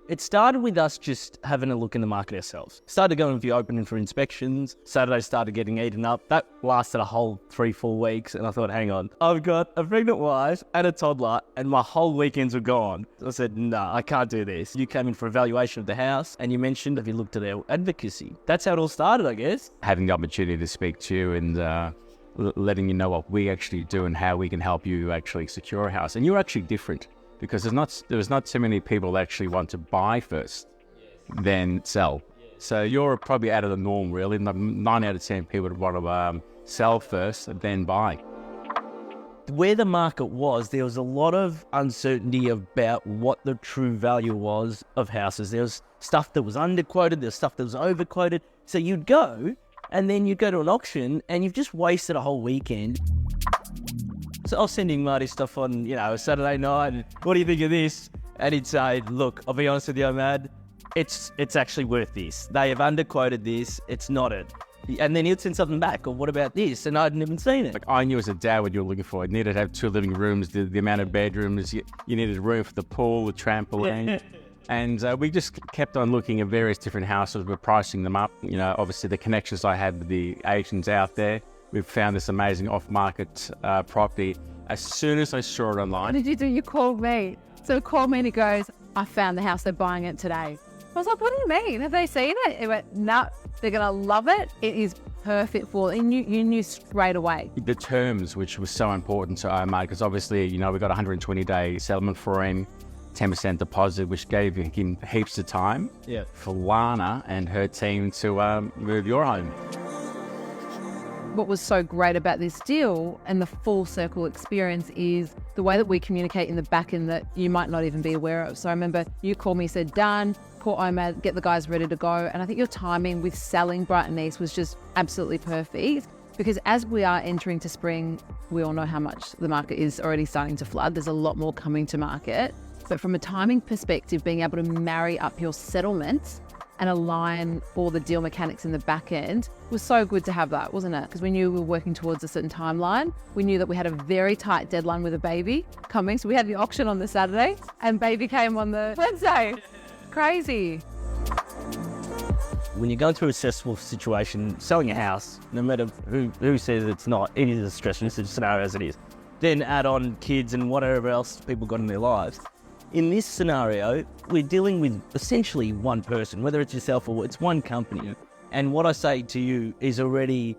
It started with us just having a look in the market ourselves. Started going with the opening for inspections. Saturday started getting eaten up. That lasted a whole 3-4 weeks. And I thought, hang on, I've got a pregnant wife and a toddler and my whole weekends were gone. I said, no, I can't do this. You came in for evaluation of the house and you mentioned, have you looked at our advocacy? That's how it all started, I guess. Having the opportunity to speak to you and letting you know what we actually do and how we can help you actually secure a house. And you're actually different. Because there's not too many people that actually want to buy first, then sell. So you're probably out of the norm, really. 9 out of 10 people would want to sell first and then buy. Where the market was, there was a lot of uncertainty about what the true value was of houses. There was stuff that was underquoted, there was stuff that was overquoted. So you'd go, and then you'd go to an auction, and you've just wasted a whole weekend. So I was sending Marty stuff on, a Saturday night, and what do you think of this? And he'd say, look, I'll be honest with you, Ahmad, it's actually worth this. They have underquoted this, it's not it. And then he'd send something back, or what about this? And I hadn't even seen it. Like I knew as a dad what you were looking for. You needed to have 2 living rooms, the amount of bedrooms, you needed room for the pool, the trampoline. And we just kept on looking at various different houses. We're pricing them up. Obviously the connections I had with the agents out there. We've found this amazing off-market property. As soon as I saw it online... What did you do? You called me. So called me and he goes, I found the house, they're buying it today. I was like, what do you mean? Have they seen it? He went, no, they're going to love it. It is perfect for them. You knew straight away. The terms, which was so important to Omar, because obviously, we got a 120-day settlement for him, 10% deposit, which gave him heaps of time for Lana and her team to move your home. What was so great about this deal and the full circle experience is the way that we communicate in the back end that you might not even be aware of. So I remember you called me, said, done, call Omar, get the guys ready to go. And I think your timing with selling Brighton East was just absolutely perfect because as we are entering to spring, we all know how much the market is already starting to flood. There's a lot more coming to market. But from a timing perspective, being able to marry up your settlements and align all the deal mechanics in the back end was so good to have that, wasn't it? Because we knew we were working towards a certain timeline. We knew that we had a very tight deadline with a baby coming. So we had the auction on the Saturday and baby came on the Wednesday. Crazy. When you're going through a stressful situation, selling a house, no matter who says it's not, it is a stressful scenario as it is. Then add on kids and whatever else people got in their lives. In this scenario, we're dealing with essentially one person, whether it's yourself or it's one company. And what I say to you is already,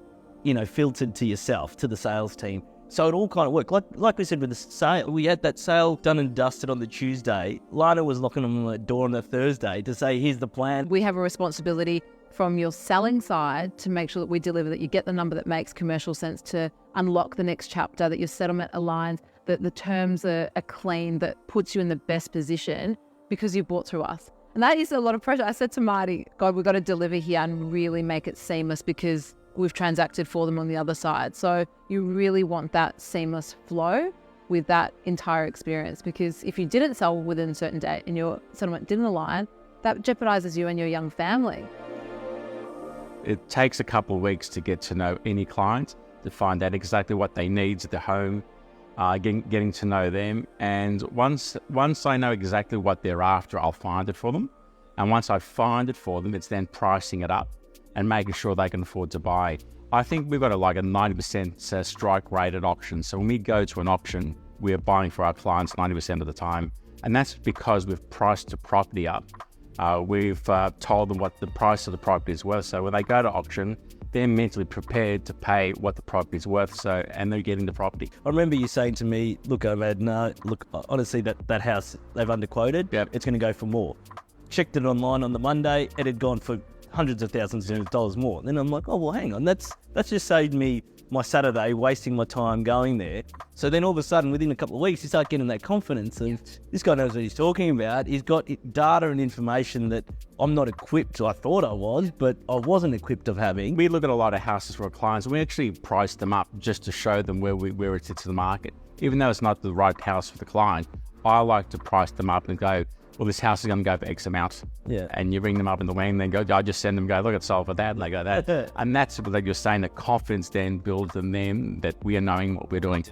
filtered to yourself, to the sales team. So it all kind of worked. Like we said with the sale, we had that sale done and dusted on the Tuesday. Lana was knocking on the door on the Thursday to say, here's the plan. We have a responsibility from your selling side to make sure that we deliver, that you get the number that makes commercial sense to unlock the next chapter, that your settlement aligns, that the terms are clean, that puts you in the best position because you bought through us. And that is a lot of pressure. I said to Marty, God, we've got to deliver here and really make it seamless because we've transacted for them on the other side. So you really want that seamless flow with that entire experience because if you didn't sell within a certain date and your settlement didn't align, that jeopardizes you and your young family. It takes a couple of weeks to get to know any client, to find out exactly what they need at the home, getting to know them. And once I know exactly what they're after, I'll find it for them. And once I find it for them, it's then pricing it up and making sure they can afford to buy. I think we've got a 90% strike rate at auctions. So when we go to an auction, we're buying for our clients 90% of the time. And that's because we've priced the property up. We've told them what the price of the property is worth. So when they go to auction, they're mentally prepared to pay what the property is worth, and they're getting the property. I remember you saying to me, look, Ahmad, no, look, honestly, that house, they've underquoted. Yep. It's going to go for more. Checked it online on the Monday, it had gone for hundreds of thousands of dollars more. Then I'm like, oh, well, hang on, that's just saved me my Saturday, wasting my time going there. So then all of a sudden, within a couple of weeks, you start getting that confidence of this guy knows what he's talking about. He's got data and information that I'm not equipped. I thought I was, but I wasn't equipped of having. We look at a lot of houses for our clients, and we actually price them up just to show them where it sits in the market. Even though it's not the right house for the client, I like to price them up and go, well, this house is going to go for X amount. Yeah. And you ring them up in the wing, then I just send them, go, look, it's sold for that, and they go that. And that's what you're saying, that confidence then builds in them that we are knowing what we're doing.